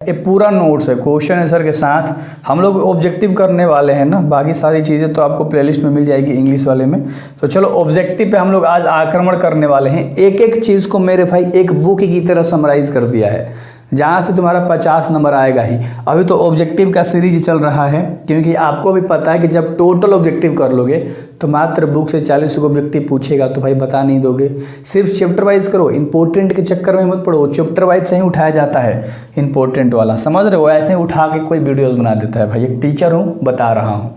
ये पूरा नोट्स है, क्वेश्चन आंसर के साथ हम लोग ऑब्जेक्टिव करने वाले हैं ना। बाकी सारी चीज़ें तो आपको प्लेलिस्ट में मिल जाएगी इंग्लिश वाले में। तो चलो ऑब्जेक्टिव पे हम लोग आज आक्रमण करने वाले हैं। एक एक चीज़ को मेरे भाई एक बुक की तरह समराइज कर दिया है, जहाँ से तुम्हारा 50 नंबर आएगा ही। अभी तो ऑब्जेक्टिव का सीरीज चल रहा है, क्योंकि आपको भी पता है कि जब टोटल ऑब्जेक्टिव कर लोगे तो मात्र बुक से 40 को ऑब्जेक्टिव पूछेगा तो भाई बता नहीं दोगे। सिर्फ चैप्टर वाइज करो, इंपॉर्टेंट के चक्कर में मत पड़ो। चैप्टर वाइज से ही उठाया जाता है इंपॉर्टेंट वाला, समझ रहे हो? ऐसे ही उठा के कोई वीडियोज़ बना देता है। भाई एक टीचर हूँ, बता रहा हूँ।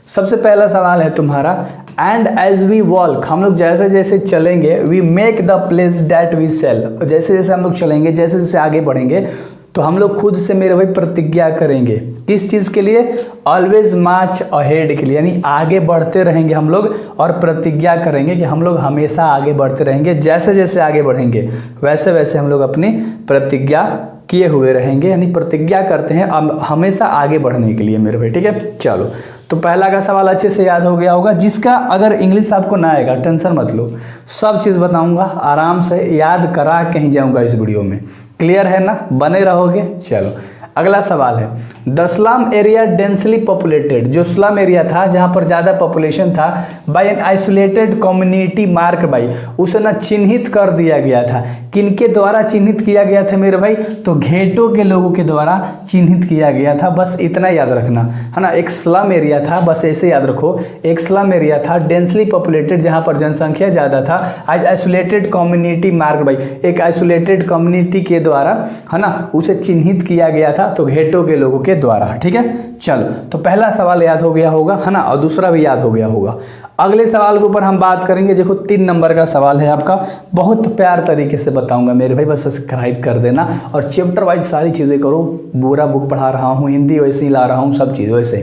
सबसे पहला सवाल है तुम्हारा, एंड एज वी वॉक, हम लोग जैसे जैसे चलेंगे, we make the place that we sell, जैसे जैसे हम लोग चलेंगे, जैसे जैसे आगे बढ़ेंगे तो हम लोग खुद से मेरे भाई प्रतिज्ञा करेंगे। किस चीज़ के लिए? ऑलवेज मार्च अहेड के लिए, यानी आगे बढ़ते रहेंगे हम लोग और प्रतिज्ञा करेंगे कि हम लोग हमेशा आगे बढ़ते रहेंगे। जैसे जैसे आगे बढ़ेंगे वैसे वैसे हम लोग अपनी प्रतिज्ञा किए हुए रहेंगे, यानी प्रतिज्ञा करते हैं हमेशा आगे बढ़ने के लिए मेरे भाई। ठीक है, चलो तो पहला का सवाल अच्छे से याद हो गया होगा। जिसका अगर इंग्लिश आपको ना आएगा टेंशन मत लो, सब चीज़ बताऊंगा, आराम से याद करा के ही जाऊंगा इस वीडियो में। क्लियर है ना? बने रहोगे। चलो अगला सवाल है, the slum area densely populated, जो स्लम एरिया था जहाँ पर ज़्यादा पॉपुलेशन था, by an isolated community mark by, उसे ना चिन्हित कर दिया गया था। किनके द्वारा चिन्हित किया गया था मेरे भाई? तो घेटों के लोगों के द्वारा चिन्हित किया गया था। बस इतना याद रखना है ना। एक स्लम एरिया था, बस ऐसे याद रखो, एक स्लम एरिया था डेंसली पॉपुलेटेड जहाँ पर जनसंख्या ज़्यादा था, आज आइसोलेटेड कम्युनिटी मार्क बाई, एक आइसोलेटेड कम्युनिटी के द्वारा है ना उसे चिन्हित किया गया था, तो घेटों के लोगों के द्वारा। ठीक है, चलो तो पहला सवाल याद हो गया होगा है ना, और दूसरा भी याद हो गया होगा। अगले सवाल के ऊपर हम बात करेंगे। देखो 3 नंबर का सवाल है आपका, बहुत प्यार तरीके से बताऊंगा मेरे भाई, बस सब्सक्राइब कर देना और चैप्टर वाइज सारी चीज़ें करो। पूरा बुक पढ़ा रहा हूँ, हिंदी वैसे ही ला रहा हूँ, सब चीज़ वैसे।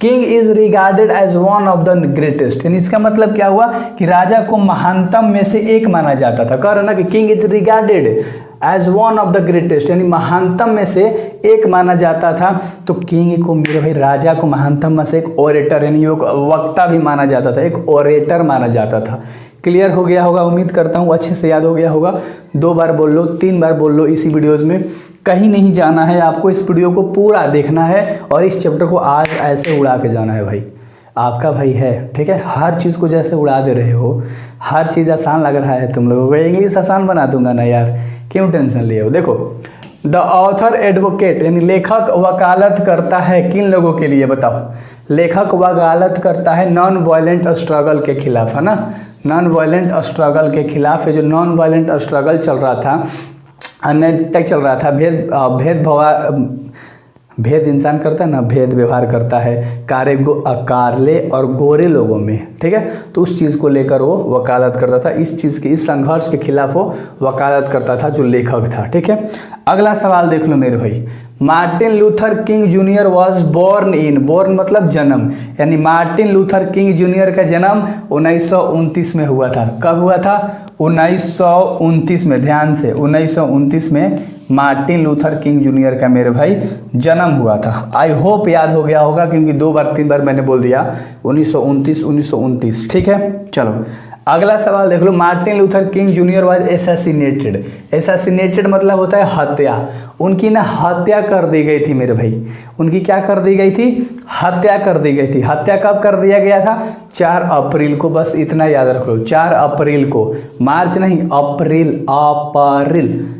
King is regarded as one of the greatest, यानी इसका मतलब क्या हुआ कि राजा को महानतम में से एक माना जाता था। कह रहे ना कि King is regarded as one of the greatest, यानी महानतम में से एक माना जाता था। तो किंग को मेरे भाई राजा को महानतम में से एक ओरेटर, यानी वक्ता भी माना जाता था, एक ओरेटर माना जाता था। क्लियर हो गया होगा, उम्मीद करता हूँ अच्छे से याद हो गया होगा। 2 बार बोल लो, 3 बार बोल लो इसी वीडियोज़ में, कहीं नहीं जाना है आपको। इस वीडियो को पूरा देखना है और इस चैप्टर को आज ऐसे उड़ा के जाना है भाई। आपका भाई है, ठीक है, हर चीज़ को जैसे उड़ा दे रहे हो, हर चीज़ आसान लग रहा है तुम लोगों को, इंग्लिश आसान बना दूंगा ना यार, क्यों टेंशन लिए हो। देखो द ऑथर एडवोकेट, यानी लेखक वकालत करता है किन लोगों के लिए बताओ? लेखक वकालत करता है नॉन वायलेंट स्ट्रगल के खिलाफ, है ना, नॉन वायलेंट स्ट्रगल के खिलाफ। है जो नॉन वायलेंट स्ट्रगल चल रहा था, अनैतिक चल रहा था, भेद इंसान करता है ना, भेद व्यवहार करता है काले और गोरे लोगों में, ठीक है, तो उस चीज़ को लेकर वो वकालत करता था। इस चीज़ के, इस संघर्ष के खिलाफ वो वकालत करता था जो लेखक था। ठीक है, अगला सवाल देख लो मेरे भाई। Martin Luther King Junior was born in, born मतलब जन्म, यानी मार्टिन लूथर किंग जूनियर का जन्म 1929 में हुआ था। कब हुआ था? 1929 में, ध्यान से 1929 में मार्टिन लूथर किंग जूनियर का मेरे भाई जन्म हुआ था। आई होप याद हो गया होगा, क्योंकि 2 बार 3 बार मैंने बोल दिया 1929। ठीक है, चलो अगला सवाल देख लो। Martin Luther King junior was assassinated, assassinated मतलब होता है हत्या। उनकी ना हत्या कर दी गई थी मेरे भाई, उनकी क्या कर दी गई थी? हत्या कर दी गई थी। हत्या कब कर दिया गया था? 4 अप्रैल को, बस इतना याद रख लो, 4 अप्रैल को, मार्च नहीं, अप्रैल,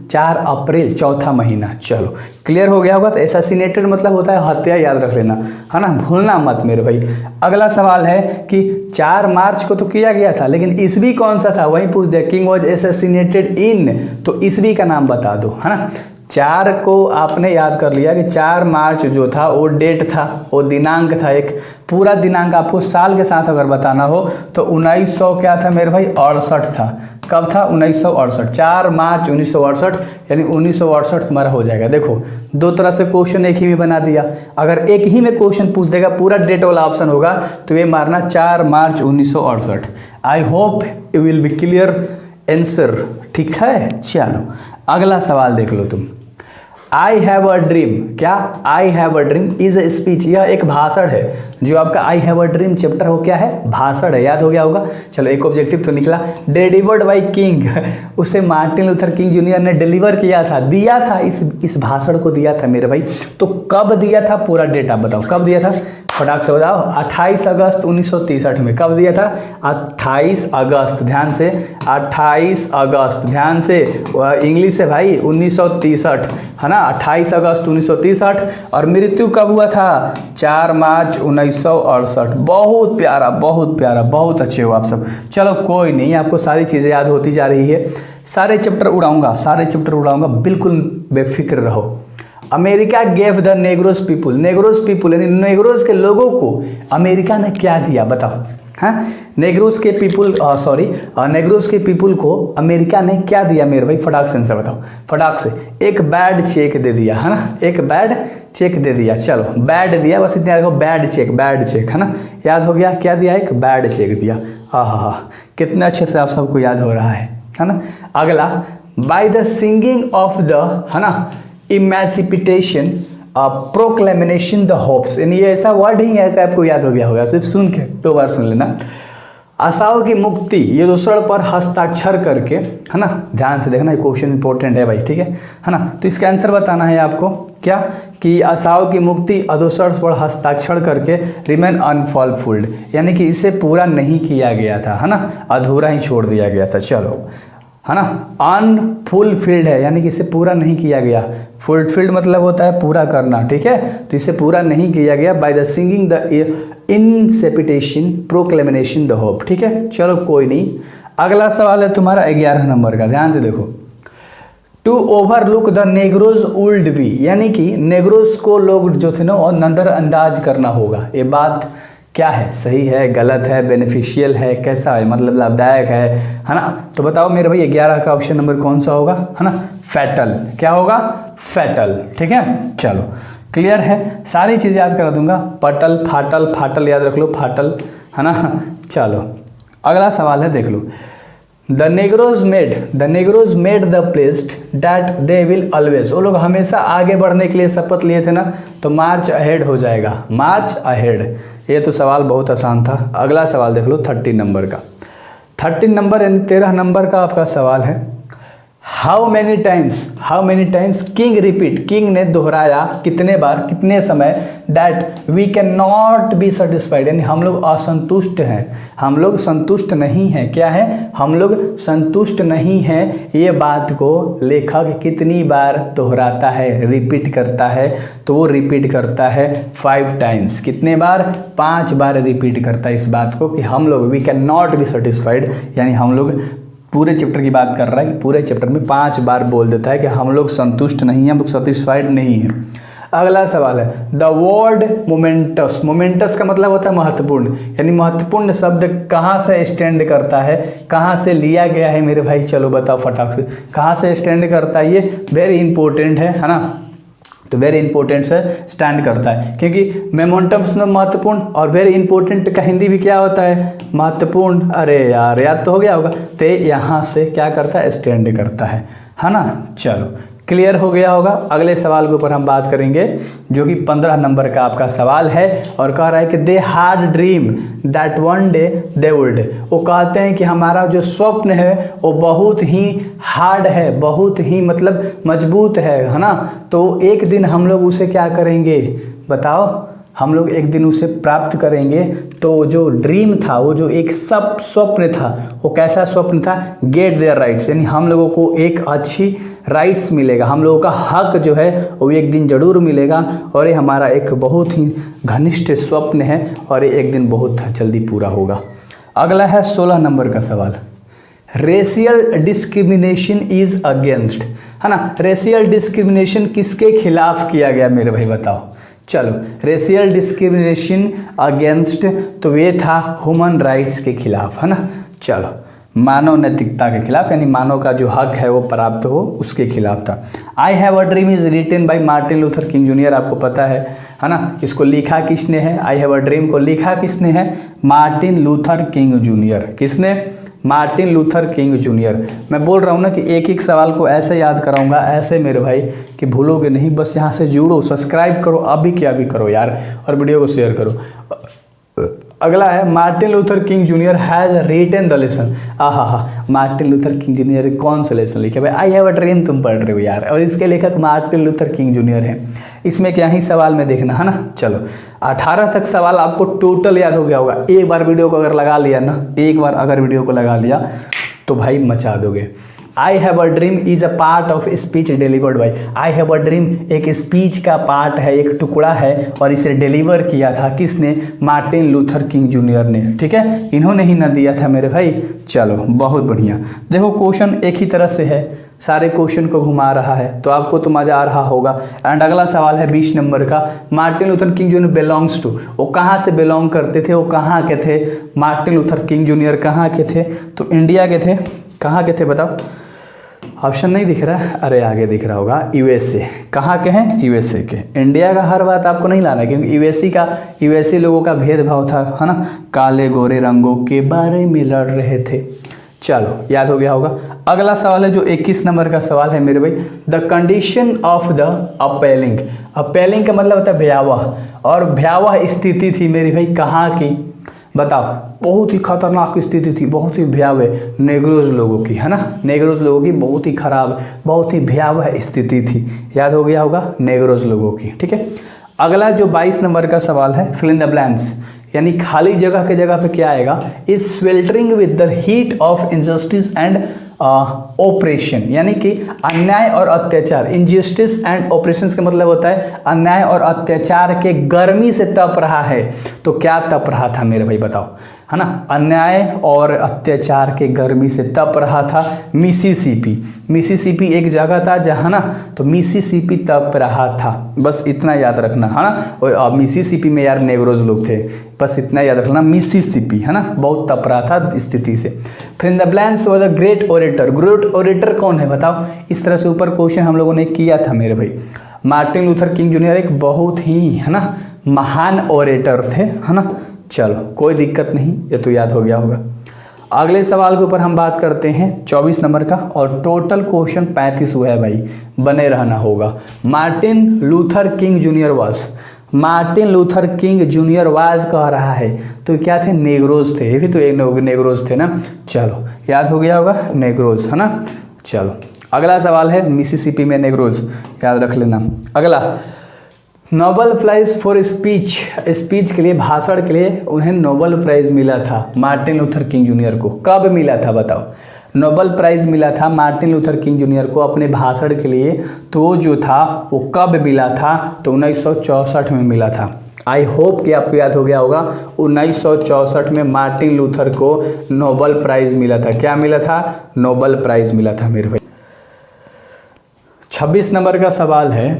4 अप्रैल, चौथा महीना। चलो क्लियर हो गया होगा। तो एसासिनेटेड मतलब होता है हत्या, याद रख लेना, है ना, भूलना मत मेरे भाई। अगला सवाल है कि 4 मार्च को तो किया गया था, लेकिन ईस्वी कौन सा था वही पूछ दिया। किंग वॉज एसासिनेटेड इन, तो ईस्वी का नाम बता दो, है ना। 4 को आपने याद कर लिया कि 4 मार्च जो था वो डेट था, वो दिनांक था, एक पूरा दिनांक। आपको साल के साथ अगर बताना हो तो 1900 क्या था मेरे भाई? 68 था। कब था? 1968, 4 मार्च 1968, यानी 1968 तुम्हारा हो जाएगा। देखो 2 तरह से क्वेश्चन एक ही में बना दिया। अगर एक ही में क्वेश्चन पूछ देगा, पूरा डेट वाला ऑप्शन होगा, तो ये मारना 4 मार्च 1968। I hope you will be clear answer, ठीक है। चलो अगला सवाल देख लो तुम। आई हैव अ ड्रीम, क्या आई have a dream is a speech, यह एक भाषण है। जो आपका आई हैव अ ड्रीम चैप्टर हो क्या है, भाषण है, याद हो गया होगा। चलो एक ऑब्जेक्टिव तो निकला। डिलीवर्ड बाय किंग, उसे मार्टिन लूथर किंग जूनियर ने डिलीवर किया था, दिया था, इस भाषण को दिया था मेरे भाई। तो कब दिया था, पूरा डेट आप बताओ कब दिया था, फटाक से बताओ। 28 अगस्त 1963 में। कब दिया था, 28 अगस्त, ध्यान से 28 अगस्त, ध्यान से, इंग्लिश से भाई 1963 है ना, 28 अगस्त 1963। और मृत्यु कब हुआ था, 4 मार्च 1968। बहुत प्यारा, बहुत प्यारा, बहुत अच्छे हो आप सब। चलो कोई नहीं, आपको सारी चीज़ें याद होती जा रही है। सारे चैप्टर उड़ाऊंगा, सारे चैप्टर उड़ाऊंगा, बिल्कुल बेफिक्र रहो। America gave the Negroes people, Negroes people यानी नेग्रोस के लोगों को अमेरिका ने क्या दिया बताओ। हाँ, नेग्रोस के पीपुल नेग्रोस के पीपुल को अमेरिका ने क्या दिया मेरे भाई, फटाक से आंसर बताओ, फटाक से। एक बैड चेक दे दिया है ना, एक बैड चेक दे दिया। चलो बैड दिया, बस इतना देखो, बैड चेक है ना, याद हो गया, क्या दिया, एक बैड चेक दिया। हाँ, कितने अच्छे से आप सबको याद हो रहा है ना। अगला, bye the singing of the, है ना, इमेंसिपेशन प्रोक्लेमिनेशन द होप्स, यानी ये ऐसा वर्ड ही है कि आपको याद हो गया होगा, सिर्फ सुन के 2 बार सुन लेना। आशाओं की मुक्ति, ये दूसरे पर हस्ताक्षर करके, है ना, ध्यान से देखना, ये क्वेश्चन इंपॉर्टेंट है भाई, ठीक है ना। तो इसका आंसर बताना है आपको, क्या कि आशाओं की मुक्ति अधोसर पर हस्ताक्षर करके रिमेन अनफुलफिल्ड, यानी कि इसे पूरा नहीं किया गया था, है ना, अधूरा ही छोड़ दिया गया था। चलो, है ना, अनफुलफिल्ड है, यानी कि इसे पूरा नहीं किया गया। फुलफिल्ड मतलब होता है पूरा करना, ठीक है, तो इसे पूरा नहीं किया गया। By the singing the emancipation proclamation the hope, ठीक है। चलो कोई नहीं, अगला सवाल है तुम्हारा 11 नंबर का, ध्यान से देखो। To overlook the Negroes would be, यानी कि नेग्रोज को लोग जो थे ना और नज़रअंदाज करना होगा। ये बात क्या है, सही है, गलत है, बेनिफिशियल है, कैसा है, मतलब लाभदायक है ना। तो बताओ मेरे भाई 11 का ऑप्शन नंबर कौन सा होगा, है ना, फैटल, क्या होगा, फैटल, ठीक है। चलो क्लियर है, सारी चीज़ें याद करा दूंगा, पटल, फाटल, फाटल याद रख लो, फाटल, है ना। चलो अगला सवाल है, देख लो। The Negroes made the placed that they will always, वो लोग हमेशा आगे बढ़ने के लिए शपथ लिए थे ना, तो मार्च अहेड हो जाएगा, मार्च अहेड। ये तो सवाल बहुत आसान था। अगला सवाल देख लो 13 नंबर का, 13 नंबर यानी 13 नंबर का आपका सवाल है। How many times King repeat, King ने दोहराया कितने बार, कितने समय, that we can not be satisfied, यानी हम लोग असंतुष्ट हैं, हम लोग संतुष्ट नहीं हैं, क्या है, हम लोग संतुष्ट नहीं हैं। ये बात को लेखक कितनी बार दोहराता है, रिपीट करता है, तो वो रिपीट करता है 5 टाइम्स। कितने बार, 5 बार रिपीट करता है इस बात को कि हम लोग we can not be satisfied, यानी हम लोग पूरे चैप्टर की बात कर रहा है कि पूरे चैप्टर में 5 बार बोल देता है कि हम लोग संतुष्ट नहीं हैं, हम लोग सेटिस्फाइड नहीं हैं। अगला सवाल है, द वर्ड मोमेंटस, मोमेंटस का मतलब होता है महत्वपूर्ण, यानी महत्वपूर्ण शब्द कहाँ से स्टैंड करता है, कहाँ से लिया गया है मेरे भाई, चलो बताओ फटाक से, कहाँ से स्टैंड करता है, ये वेरी इंपॉर्टेंट है ना। तो वेरी इंपॉर्टेंट से स्टैंड करता है, क्योंकि मेमोंटम्स में महत्वपूर्ण और वेरी इंपॉर्टेंट का हिंदी भी क्या होता है, महत्वपूर्ण। अरे यार याद तो हो गया होगा, तो यहाँ से क्या करता है, स्टैंड करता है ना। चलो क्लियर हो गया होगा। अगले सवाल के ऊपर हम बात करेंगे, जो कि 15 नंबर का आपका सवाल है, और कह रहा है कि they had dream that one day they would, वो कहते हैं कि हमारा जो स्वप्न है वो बहुत ही हार्ड है, बहुत ही मतलब मजबूत है ना। तो एक दिन हम लोग उसे क्या करेंगे बताओ, हम लोग एक दिन उसे प्राप्त करेंगे। तो जो ड्रीम था, वो जो एक स्वप्न था, वो कैसा स्वप्न था, गेट देयर राइट्स, यानी हम लोगों को एक अच्छी राइट्स मिलेगा, हम लोगों का हक जो है वो एक दिन जरूर मिलेगा, और ये हमारा एक बहुत ही घनिष्ठ स्वप्न है, और ये एक दिन बहुत जल्दी पूरा होगा। अगला है 16 नंबर का सवाल, रेशियल डिस्क्रिमिनेशन इज अगेंस्ट, है ना। रेशियल डिस्क्रिमिनेशन किसके खिलाफ किया गया मेरे भाई बताओ। चलो रेशियल डिस्क्रिमिनेशन अगेंस्ट, तो ये था ह्यूमन राइट्स के खिलाफ, है ना। चलो मानव नैतिकता के खिलाफ, यानी मानव का जो हक है वो प्राप्त हो उसके खिलाफ था। I have a dream is written by Martin Luther King Junior, आपको पता है ना। इसको लिखा किसने है, आई हैव अ ड्रीम को लिखा किसने है, मार्टिन लूथर किंग जूनियर। किसने, मार्टिन लूथर किंग जूनियर। मैं बोल रहा हूँ ना कि एक एक सवाल को ऐसे याद कराऊंगा, ऐसे मेरे भाई कि भूलोगे नहीं। बस यहाँ से जुड़ो, सब्सक्राइब करो, अभी क्या भी करो यार, और वीडियो को शेयर करो। अगला है Martin Luther King Junior has written the lesson. हा, मार्टिन लूथर किंग जूनियर कौन सा लेसन लिखे भाई? आई हैव अ ड्रीम तुम पढ़ रहे हो यार, और इसके लेखक मार्टिन लूथर किंग जूनियर हैं। इसमें क्या ही सवाल में देखना है ना। चलो 18 तक सवाल आपको टोटल याद हो गया होगा। एक बार वीडियो को अगर लगा लिया ना, एक बार अगर वीडियो को लगा लिया तो भाई मचा दोगे। आई have a dream is a part of speech delivered by. I have a dream एक स्पीच का पार्ट है, एक टुकड़ा है, और इसे डिलीवर किया था किसने? मार्टिन लूथर किंग जूनियर ने। ठीक है, इन्होंने ही ना दिया था मेरे भाई। चलो बहुत बढ़िया। देखो क्वेश्चन एक ही तरह से है, सारे क्वेश्चन को घुमा रहा है, तो आपको तो मज़ा आ रहा होगा। एंड अगला सवाल है 20 नंबर का। Martin Luther King Junior belongs to, वो कहाँ से बिलोंग करते थे, वो कहाँ के थे? मार्टिन लूथर किंग जूनियर कहाँ के थे? तो इंडिया के थे। कहाँ के थे बताओ? ऑप्शन नहीं दिख रहा है, अरे आगे दिख रहा होगा, यूएसए। कहाँ के हैं? यूएसए के। इंडिया का हर बात आपको नहीं लाना, क्योंकि यूएसए लोगों का भेदभाव था, है ना, काले गोरे रंगों के बारे में लड़ रहे थे। चलो याद हो गया होगा। अगला सवाल है जो 21 नंबर का सवाल है मेरे भाई। The condition of the appalling. Appalling का मतलब होता है भयावह, और भयावह स्थिति थी मेरी भाई कहाँ की? बताओ। बहुत ही खतरनाक स्थिति थी, बहुत ही भयावह, नेग्रोज लोगों की, है ना, नेग्रोज लोगों की बहुत ही खराब, बहुत ही भयावह स्थिति थी। याद हो गया होगा, नेग्रोज लोगों की। ठीक है, अगला जो 22 नंबर का सवाल है, फिल इन द ब्लैंक्स, यानी खाली जगह के जगह पे क्या आएगा? Is sweltering with the heat of injustice and operation, यानी कि अन्याय और अत्याचार। इनजस्टिस एंड ऑपरेशन का मतलब होता है अन्याय और अत्याचार के गर्मी से तप रहा है। तो क्या तप रहा था मेरे भाई बताओ, है ना? अन्याय और अत्याचार के गर्मी से तप रहा था मिसिसिपी। मिसिसिपी एक जगह था जहाँ ना, तो मिसिसिपी तप रहा था। बस इतना याद रखना, है ना। और मिसिसिपी में यार नेग्रोज लोग थे, बस इतना याद रखना, मिसिसिपी, है ना, बहुत तप रहा था स्थिति से। फिर इन the blanks was a great orator. Great orator कौन है बताओ? इस तरह से ऊपर क्वेश्चन हम लोगों ने किया था मेरे भाई। मार्टिन लूथर किंग जूनियर एक बहुत ही, है ना, महान ओरेटर थे, है ना। चलो कोई दिक्कत नहीं, ये तो याद हो गया होगा। अगले सवाल के ऊपर हम बात करते हैं 24 नंबर का, और टोटल क्वेश्चन 35 हुआ है भाई, बने रहना होगा। Martin Luther King junior was, Martin Luther King junior was कह रहा है, तो क्या थे? नेग्रोज थे, ये भी तो एक नेग्रोज थे ना। चलो याद हो गया होगा, नेग्रोज, है ना। चलो अगला सवाल है मिसिसिपी में नेग्रोज, याद रख लेना। अगला, Nobel Prize for speech, speech के लिए, भाषण के लिए उन्हें नोबेल प्राइज मिला था मार्टिन लूथर किंग जूनियर को। कब मिला था बताओ? नोबेल प्राइज मिला था मार्टिन लूथर किंग जूनियर को अपने भाषण के लिए। तो जो था वो कब मिला था? तो 1964 में मिला था। आई होप कि आपको याद हो गया होगा। 1964 में मार्टिन लूथर को नोबेल प्राइज मिला था। क्या मिला था? नोबेल प्राइज मिला था मेरे भाई। 26 नंबर का सवाल है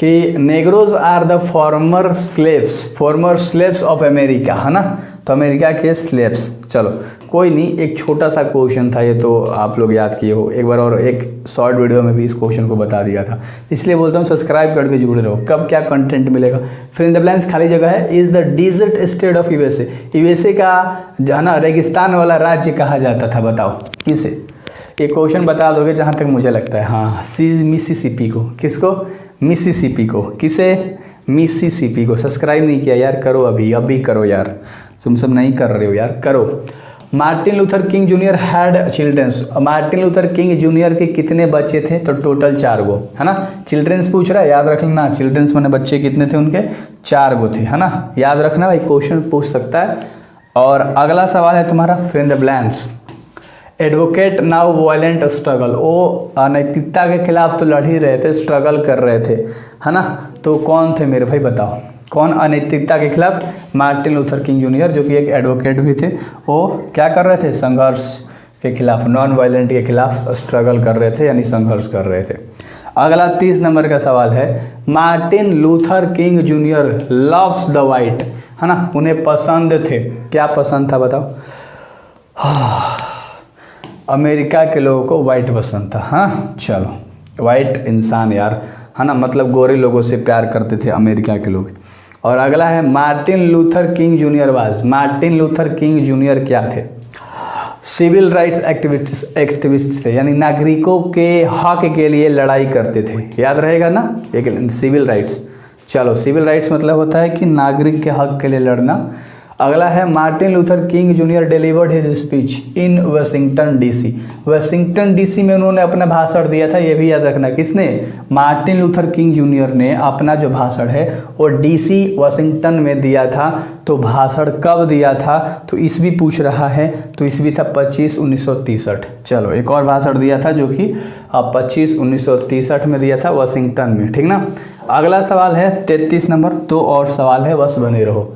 कि Negroes are the former slaves of America, है ना, तो अमेरिका के स्लेव्स। चलो कोई नहीं, एक छोटा सा क्वेश्चन था ये, तो आप लोग याद किए हो एक बार, और एक शॉर्ट वीडियो में भी इस क्वेश्चन को बता दिया था, इसलिए बोलता हूँ सब्सक्राइब करके जुड़े रहो, कब क्या कंटेंट मिलेगा। फिर इन द ब्लैंक्स खाली जगह है। Is the dessert state of USA, USA का जो है ना रेगिस्तान वाला राज्य कहा जाता था, बताओ किसे? ये क्वेश्चन बता दोगे जहाँ तक मुझे लगता है। हाँ, मिसिसिपी को। किसको? मिसिसिपी को। किसे? मिसिसिपी को। सब्सक्राइब नहीं किया यार, करो अभी करो यार, तुम सब नहीं कर रहे हो यार, करो। Martin Luther King Junior had childrens, Martin Luther King Junior के कितने बच्चे थे? तो टोटल 4 गो, है ना। चिल्ड्रंस पूछ रहा है, याद रख लेना, चिल्ड्रंस माने बच्चे कितने थे उनके? 4 गो थे, है ना, याद रखना भाई, क्वेश्चन पूछ सकता है। और अगला सवाल है तुम्हारा, fill in the blanks. Advocate now violent struggle, वो अनैतिकता के खिलाफ तो लड़ ही रहे थे, स्ट्रगल कर रहे थे, है ना। तो कौन थे मेरे भाई बताओ? कौन अनैतिकता के खिलाफ? मार्टिन लूथर किंग जूनियर, जो कि एक एडवोकेट भी थे, वो क्या कर रहे थे? संघर्ष के खिलाफ, नॉन वायलेंट के खिलाफ स्ट्रगल कर रहे थे, यानी संघर्ष कर रहे थे। अगला 30 नंबर का सवाल है। Martin Luther King junior loves the white, है ना, उन्हें पसंद थे। क्या पसंद था बताओ? अमेरिका के लोगों को वाइट पसंद था। हाँ चलो, वाइट इंसान यार, है ना, मतलब गोरे लोगों से प्यार करते थे अमेरिका के लोग। और अगला है Martin Luther King junior was, Martin Luther King junior क्या थे? सिविल राइट्स एक्टिविस्ट थे, यानी नागरिकों के हक के लिए लड़ाई करते थे। याद रहेगा ना, एक सिविल राइट्स। चलो, सिविल राइट्स मतलब होता है कि नागरिक के हक के लिए लड़ना। अगला है Martin Luther King junior delivered his speech in Washington DC. Washington DC में उन्होंने अपना भाषण दिया था, ये भी याद रखना। किसने? मार्टिन लूथर किंग जूनियर ने अपना जो भाषण है वो डीसी वाशिंगटन में दिया था। तो भाषण कब दिया था तो ईस्वी पूछ रहा है, तो ईस्वी था 25/1963। चलो, एक और भाषण दिया था जो कि 25/1963 में दिया था वाशिंगटन में, ठीक ना। अगला सवाल है 33 नंबर, 2 और सवाल है, बस बने रहो।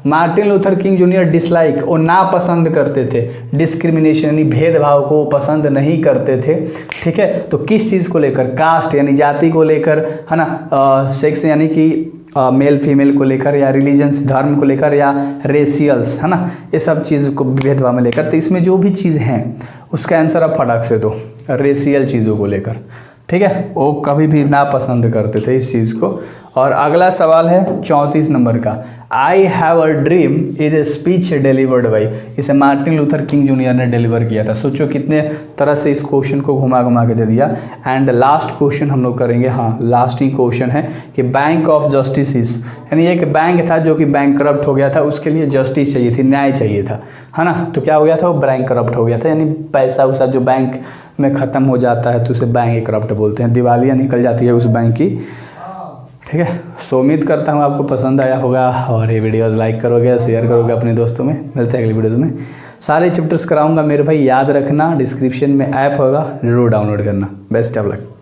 Martin Luther King junior dislike, वो नापसंद करते थे, डिस्क्रिमिनेशन यानी भेदभाव को पसंद नहीं करते थे, ठीक है। तो किस चीज़ को लेकर? कास्ट यानी जाति को लेकर, है ना, सेक्स यानी कि मेल फीमेल को लेकर, या रिलीजन्स धर्म को लेकर, या रेशियल्स, है ना, ये सब चीज़ को भेदभाव में लेकर। तो इसमें जो भी चीज़ हैं उसका आंसर आप फटाक से दो, रेशियल चीज़ों को लेकर, ठीक है। वो कभी भी नापसंद करते थे इस चीज़ को। और अगला सवाल है 34 नंबर का, आई have a dream is a speech delivered by. इसे मार्टिन लूथर किंग जूनियर ने डिलीवर किया था। सोचो कितने तरह से इस क्वेश्चन को घुमा घुमा के दे दिया। एंड लास्ट क्वेश्चन हम लोग करेंगे, हाँ लास्ट ही क्वेश्चन है कि बैंक ऑफ जस्टिस इज, यानी एक बैंक था जो कि बैंकरप्ट हो गया था, उसके लिए जस्टिस चाहिए थी, न्याय चाहिए था, है ना। तो क्या हो गया था? वो बैंकरप्ट हो गया था, यानी पैसा उसा जो बैंक में ख़त्म हो जाता है तो उसे बैंक करप्ट बोलते हैं। दिवालियाँ निकल जाती है उस बैंक की, ठीक है। सो उम्मीद करता हूँ आपको पसंद आया होगा और ये वीडियोस लाइक करोगे, शेयर करोगे अपने दोस्तों में। मिलते हैं अगली वीडियोस में। सारे चैप्टर्स कराऊंगा मेरे भाई, याद रखना डिस्क्रिप्शन में ऐप होगा, जरूर डाउनलोड करना। Best of luck.